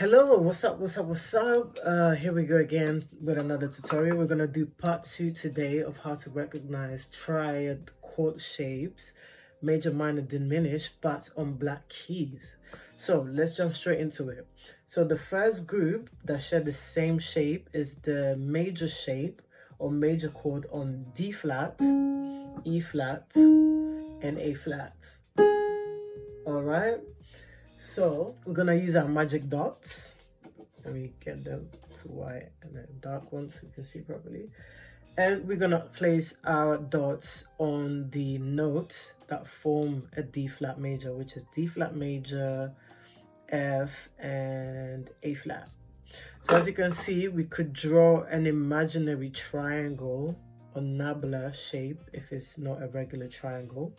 Hello, what's up? Here we go again with another tutorial. We're gonna do part 2 today of how to recognize triad chord shapes, major, minor, diminished, but on black keys. So let's jump straight into it. So the first group that share the same shape is the major shape or major chord on D flat, E flat, and A flat. All right. So we're gonna use our magic dots. Let me get them to white and then dark ones so you can see properly. And we're gonna place our dots on the notes that form a D flat major, which is D flat major, F, and A flat. So as you can see, we could draw an imaginary triangle or nabla shape if it's not a regular triangle.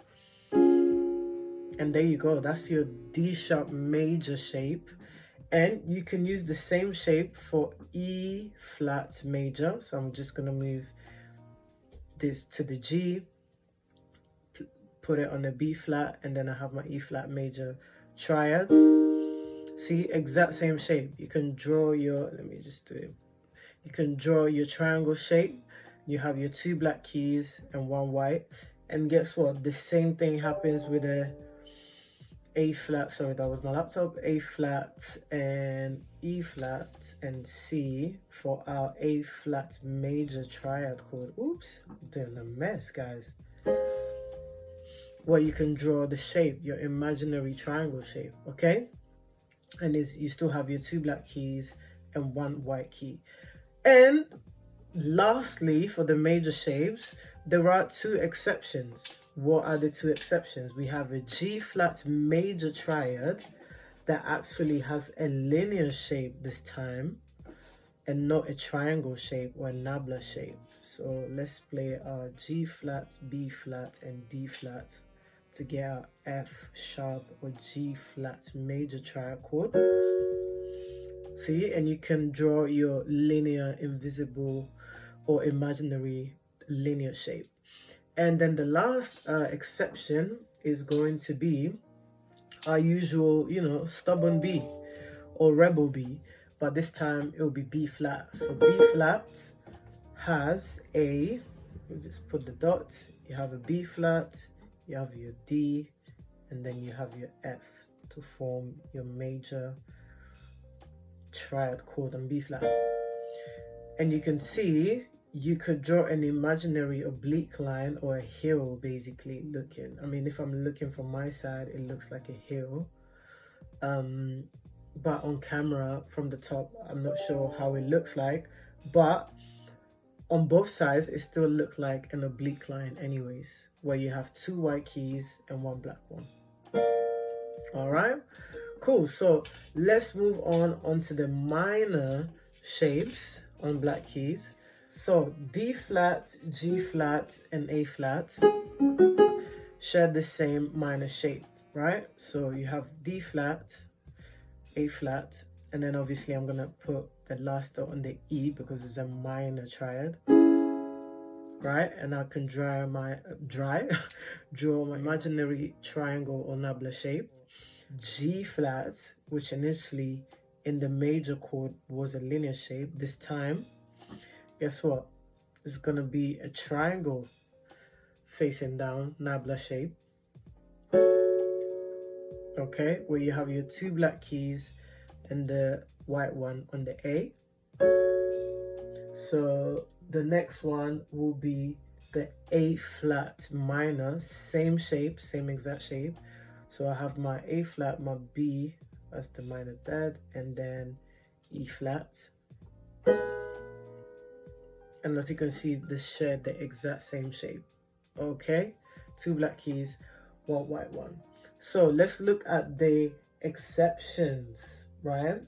And there you go, that's your D sharp major shape. And you can use the same shape for E flat major. So I'm just gonna move this to the G, put it on the B flat, and then I have my E flat major triad. See, exact same shape. You can draw your, let me just do it. You can draw your triangle shape. You have your 2 black keys and 1 white. And guess what? The same thing happens with A flat, sorry, that was my laptop, A flat and E flat and C for our A flat major triad chord. Oops, I'm doing a mess, guys. Well, you can draw the shape, your imaginary triangle shape, okay? And you still have your 2 black keys and 1 white key. And lastly, for the major shapes, there are 2 exceptions. What are the 2 exceptions? We have a G flat major triad that actually has a linear shape this time and not a triangle shape or a nabla shape. So let's play our G flat, B flat, and D flat to get our F sharp or G flat major triad chord. See, and you can draw your linear, invisible, or imaginary linear shape. And then the last exception is going to be our usual, stubborn B or rebel B, but this time it will be B flat. So B flat has a, we just put the dot, you have a B flat, you have your D, and then you have your F to form your major triad chord on B flat. And you can see you could draw an imaginary oblique line or a hill basically looking. I mean, if I'm looking from my side, it looks like a hill. But on camera from the top, I'm not sure how it looks like, but on both sides, it still looks like an oblique line anyways, where you have 2 white keys and 1 black one. All right, cool. So let's move on onto the minor shapes on black keys. So D flat, G flat, and A flat share the same minor shape, right? So you have D flat, A flat, and then obviously I'm gonna put the last dot on the E because it's a minor triad, right? And I can draw my imaginary triangle or nabla shape. G flat, which initially in the major chord was a linear shape, this time, guess what? It's gonna be a triangle facing down, nabla shape. Okay, where you have your 2 black keys and the white one on the A. So the next one will be the A flat minor, same shape, same exact shape. So I have my A flat, my B, that's the minor third, and then E flat. And as you can see, they share the exact same shape. Okay, 2 black keys, 1 white one. So let's look at the exceptions, right?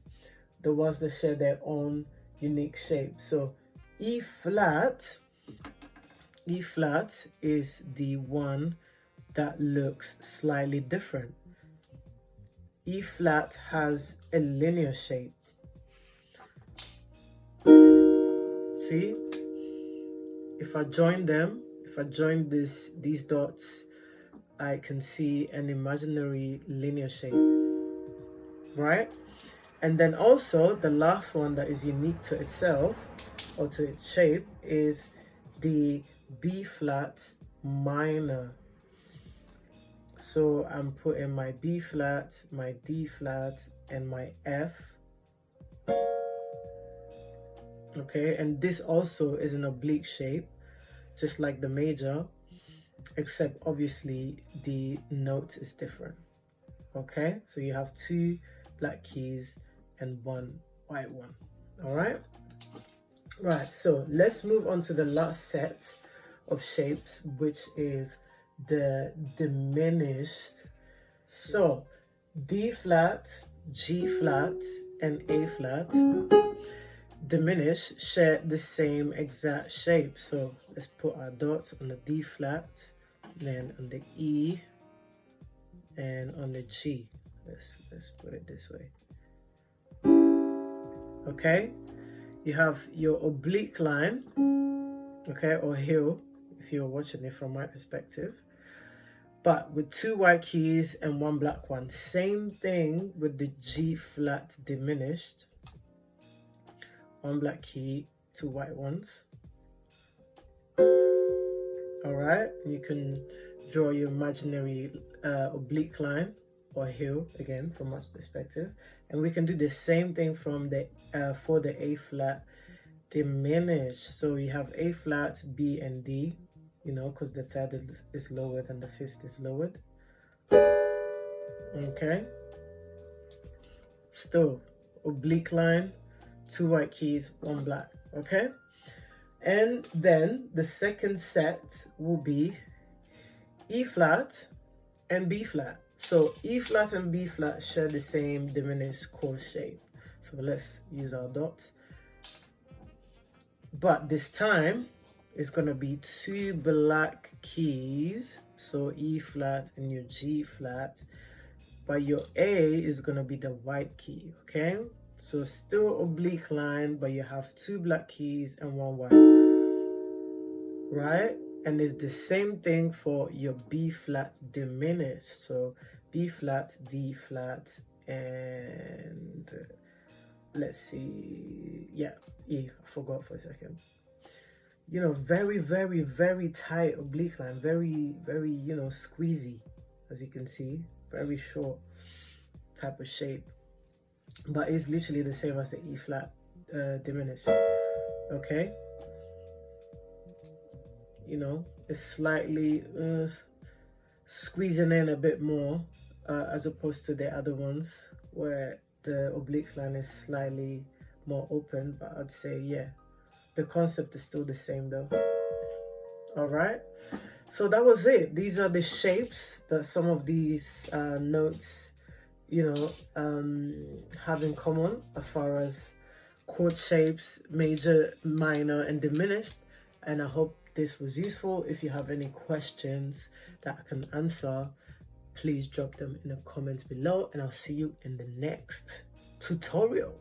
The ones that share their own unique shape. So E flat is the one that looks slightly different. E flat has a linear shape. See? If I join them, if I join these dots, I can see an imaginary linear shape, right? And then also the last one that is unique to itself or to its shape is the B flat minor. So I'm putting my B flat, my D flat, and my F. Okay, and this also is an oblique shape, just like the major, except obviously the note is different. Okay, so you have 2 black keys and 1 white one. All right. Right, so let's move on to the last set of shapes, which is the diminished. So D flat, G flat, and A flat diminished share the same exact shape. So let's put our dots on the D flat, then on the E, and on the G. Let's put it this way. Okay, you have your oblique line, okay, or hill if you're watching it from my perspective, but with 2 white keys and 1 black one. Same thing with the G flat diminished. 1 black key, 2 white ones. All right, and you can draw your imaginary oblique line or hill again from my perspective, and we can do the same thing from the for the A flat diminished. So you have A flat, B, and D, you know, because the third is lowered and the fifth is lowered. Okay, still oblique line, 2 white keys, 1 black. Okay, and then the second set will be E flat and B flat. So E flat and B flat share the same diminished chord shape. So let's use our dots. But this time it's gonna be 2 black keys. So E flat and your G flat. But your A is gonna be the white key, okay? So still oblique line, but you have 2 black keys and 1 white, right? And it's the same thing for your B flat diminished. So B flat, D flat, and let's see, yeah, E. I forgot for a second. You know, very, very, very tight oblique line, very, very, you know, squeezy, as you can see, very short type of shape. But it's literally the same as the E flat diminished, okay? You know, it's slightly squeezing in a bit more as opposed to the other ones where the oblique line is slightly more open. But I'd say, yeah, the concept is still the same though. All right, so that was it. These are the shapes that some of these notes, you know, have in common as far as chord shapes, major, minor, and diminished. And I hope this was useful. If you have any questions that I can answer, please drop them in the comments below, and I'll see you in the next tutorial.